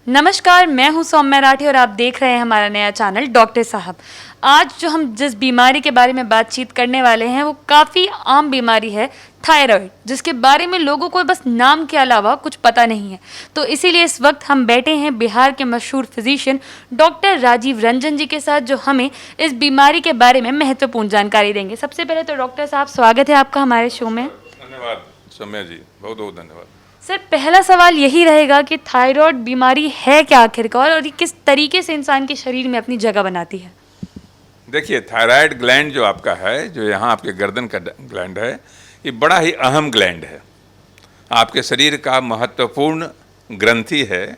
नमस्कार, मैं हूं सौम्या राठी और आप देख रहे हैं हमारा नया चैनल डॉक्टर साहब। आज जो हम जिस बीमारी के बारे में बातचीत करने वाले हैं वो काफ़ी आम बीमारी है, थायराइड, जिसके बारे में लोगों को बस नाम के अलावा कुछ पता नहीं है। तो इसीलिए इस वक्त हम बैठे हैं बिहार के मशहूर फिजिशियन डॉक्टर राजीव रंजन जी के साथ, जो हमें इस बीमारी के बारे में महत्वपूर्ण जानकारी देंगे। सबसे पहले तो डॉक्टर साहब, स्वागत है आपका हमारे शो में। धन्यवाद सौम्या जी, बहुत बहुत धन्यवाद। सर, पहला सवाल यही रहेगा कि थायराइड बीमारी है क्या आखिरकार, और ये किस तरीके से इंसान के शरीर में अपनी जगह बनाती है? देखिए, थायराइड ग्लैंड जो आपका है, जो यहाँ आपके गर्दन का ग्लैंड है, ये बड़ा ही अहम ग्लैंड है। आपके शरीर का महत्वपूर्ण ग्रंथि है,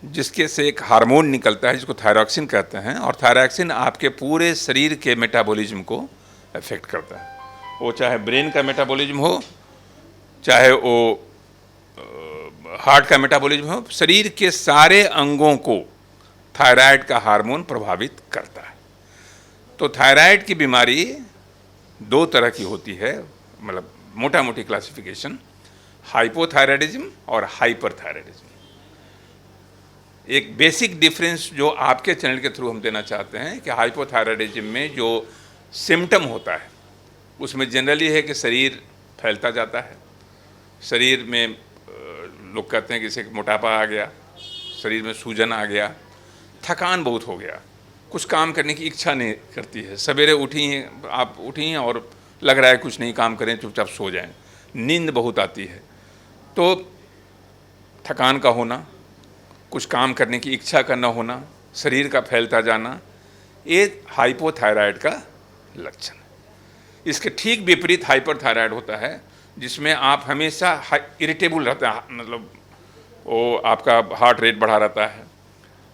जिसके से एक हार्मोन निकलता है जिसको थायरॉक्सिन कहते हैं, और थायरॉक्सिन आपके पूरे शरीर के मेटाबॉलिज्म को अफेक्ट करता है। वो चाहे ब्रेन का मेटाबॉलिज्म हो, चाहे वो हार्ट का मेटाबॉलिज्म हो, शरीर के सारे अंगों को थायराइड का हार्मोन प्रभावित करता है। तो थायराइड की बीमारी दो तरह की होती है, मतलब मोटा मोटी क्लासिफिकेशन, हाइपोथायराइडिज्म और हाइपरथायराइडिज्म। एक बेसिक डिफरेंस जो आपके चैनल के थ्रू हम देना चाहते हैं कि हाइपोथायराइडिज्म में जो सिम्टम होता है उसमें जनरली है कि शरीर फैलता जाता है, शरीर में लोग कहते हैं कि जैसे मोटापा आ गया, शरीर में सूजन आ गया, थकान बहुत हो गया, कुछ काम करने की इच्छा नहीं करती है, सवेरे उठी हैं, आप उठी हैं और लग रहा है कुछ नहीं काम करें, चुपचाप सो जाएं, नींद बहुत आती है। तो थकान का होना, कुछ काम करने की इच्छा का न होना, शरीर का फैलता जाना, ये हाइपोथायराइड का लक्षण है। इसके ठीक विपरीत हाइपरथायराइड होता है, जिसमें आप हमेशा इरिटेबल रहते हैं, मतलब वो आपका हार्ट रेट बढ़ा रहता है,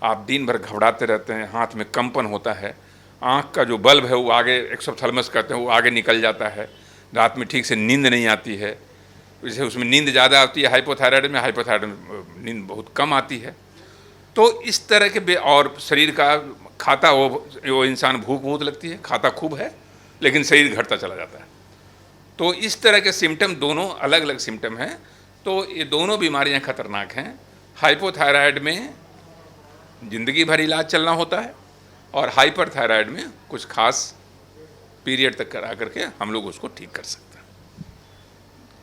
आप दिन भर घबराते रहते हैं, हाथ में कंपन होता है, आँख का जो बल्ब है वो आगे, एक्सोप्थैलेमस कहते हैं, वो आगे निकल जाता है, रात में ठीक से नींद नहीं आती है। जैसे उसमें नींद ज़्यादा आती है हाइपोथायराइड में, हाइपोथायराइड में नींद बहुत कम आती है। तो इस तरह के और शरीर का खाता, वो इंसान भूख बहुत लगती है, खाता खूब है लेकिन शरीर घटता चला जाता है। तो इस तरह के सिम्टम, दोनों अलग अलग सिम्टम हैं। तो ये दोनों बीमारियां खतरनाक हैं। हाइपोथायराइड में ज़िंदगी भर इलाज चलना होता है, और हाइपरथायराइड में कुछ खास पीरियड तक करा करके हम लोग उसको ठीक कर सकते हैं।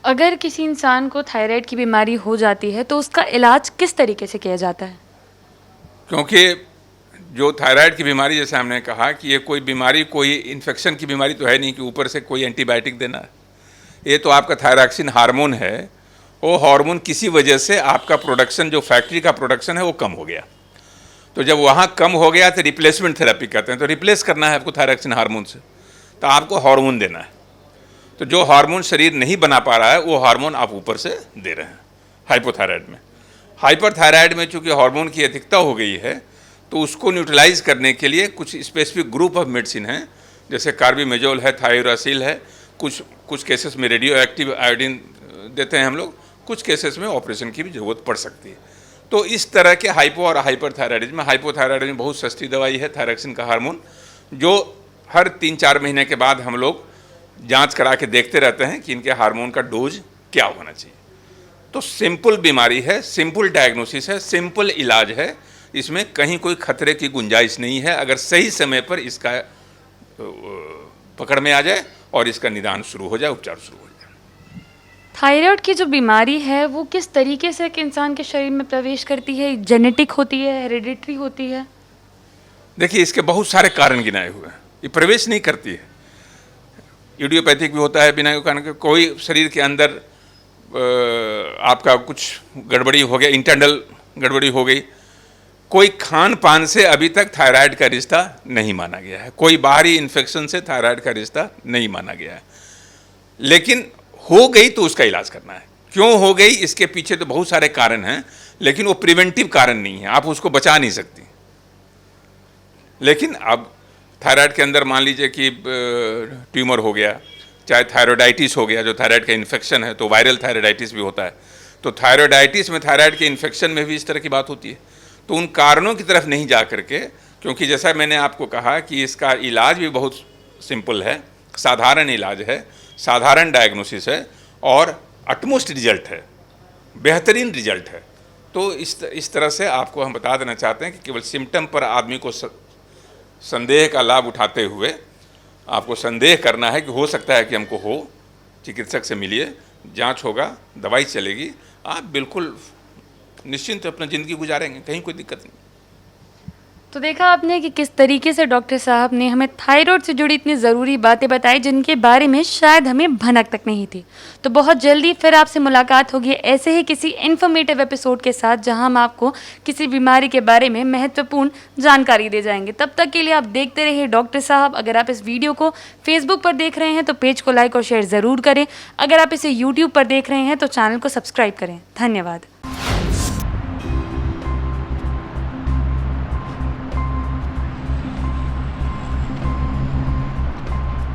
अगर किसी इंसान को थायराइड की बीमारी हो जाती है तो उसका इलाज किस तरीके से किया जाता है? क्योंकि जो थायराइड की बीमारी, जैसे हमने कहा कि ये कोई बीमारी, कोई इन्फेक्शन की बीमारी तो है नहीं कि ऊपर से कोई एंटीबायोटिक देना है। ये तो आपका थायरॉक्सिन हार्मोन है, वो हार्मोन किसी वजह से आपका प्रोडक्शन, जो फैक्ट्री का प्रोडक्शन है, वो कम हो गया। तो जब वहाँ कम हो गया तो रिप्लेसमेंट थेरेपी कहते हैं, तो रिप्लेस करना है आपको थायरॉक्सिन हार्मोन से, तो आपको हार्मोन देना है। तो जो हार्मोन शरीर नहीं बना पा रहा है वो हार्मोन आप ऊपर से दे रहे हैं हाइपोथायराइड में। हाइपरथायराइड में चूँकि हार्मोन की अधिकता हो गई है, तो उसको न्यूट्रलाइज करने के लिए कुछ स्पेसिफिक ग्रुप ऑफ मेडिसिन हैं, जैसे कार्बिमेजोल है, थायोरासिल है, कुछ केसेस में रेडियो एक्टिव आयोडीन देते हैं हम लोग, कुछ केसेस में ऑपरेशन की भी ज़रूरत पड़ सकती है। तो इस तरह के हाइपो और हाइपरथायराइडिज्म में, हाइपोथायराइडिज्म में बहुत सस्ती दवाई है थायरॉक्सिन का हार्मोन, जो हर 3-4 महीने के बाद हम लोग जांच करा के देखते रहते हैं कि इनके हार्मोन का डोज क्या होना चाहिए। तो सिंपल बीमारी है, सिंपल डायग्नोसिस है, सिंपल इलाज है, इसमें कहीं कोई खतरे की गुंजाइश नहीं है, अगर सही समय पर इसका पकड़ में आ जाए और इसका निदान शुरू हो जाए, उपचार शुरू हो जाए। थायराइड की जो बीमारी है वो किस तरीके से एक इंसान के शरीर में प्रवेश करती है? जेनेटिक होती है, हेरिडिटरी होती है? देखिए, इसके बहुत सारे कारण गिनाए हुए हैं। ये प्रवेश नहीं करती है, इडियोपैथिक भी होता है, बिना कारण के। कोई शरीर के अंदर आपका कुछ गड़बड़ी हो गया, इंटरनल गड़बड़ी हो गई, कोई खान पान से अभी तक थायराइड का रिश्ता नहीं माना गया है, कोई बाहरी इन्फेक्शन से थायराइड का रिश्ता नहीं माना गया है। लेकिन हो गई तो उसका इलाज करना है। क्यों हो गई, इसके पीछे तो बहुत सारे कारण हैं, लेकिन वो प्रिवेंटिव कारण नहीं है, आप उसको बचा नहीं सकती। लेकिन अब थायराइड के अंदर मान लीजिए कि ट्यूमर हो गया, चाहे थायरोडाइटिस हो गया, जो थायराइड का इन्फेक्शन है, तो वायरल थायरोडाइटिस भी होता है। तो थायरोडाइटिस में, थायराइड के इन्फेक्शन में भी इस तरह की बात होती है। तो उन कारणों की तरफ नहीं जा करके, क्योंकि जैसा मैंने आपको कहा कि इसका इलाज भी बहुत सिंपल है, साधारण इलाज है, साधारण डायग्नोसिस है और अटमोस्ट रिजल्ट है, बेहतरीन रिजल्ट है। तो इस तरह से आपको हम बता देना चाहते हैं कि केवल सिम्टम पर आदमी को संदेह का लाभ उठाते हुए आपको संदेह करना है कि हो सकता है कि हमको हो, चिकित्सक से मिलिए, जांच होगा, दवाई चलेगी, आप बिल्कुल निश्चिंत अपनी ज़िंदगी गुजारेंगे, कहीं कोई दिक्कत नहीं। तो देखा आपने कि किस तरीके से डॉक्टर साहब ने हमें थायराइड से जुड़ी इतनी ज़रूरी बातें बताई जिनके बारे में शायद हमें भनक तक नहीं थी। तो बहुत जल्दी फिर आपसे मुलाकात होगी ऐसे ही किसी इन्फॉर्मेटिव एपिसोड के साथ, जहां हम आपको किसी बीमारी के बारे में महत्वपूर्ण जानकारी दे जाएंगे। तब तक के लिए आप देखते रहिए डॉक्टर साहब। अगर आप इस वीडियो को फेसबुक पर देख रहे हैं तो पेज को लाइक और शेयर ज़रूर करें। अगर आप इसे यूट्यूब पर देख रहे हैं तो चैनल को सब्सक्राइब करें। धन्यवाद।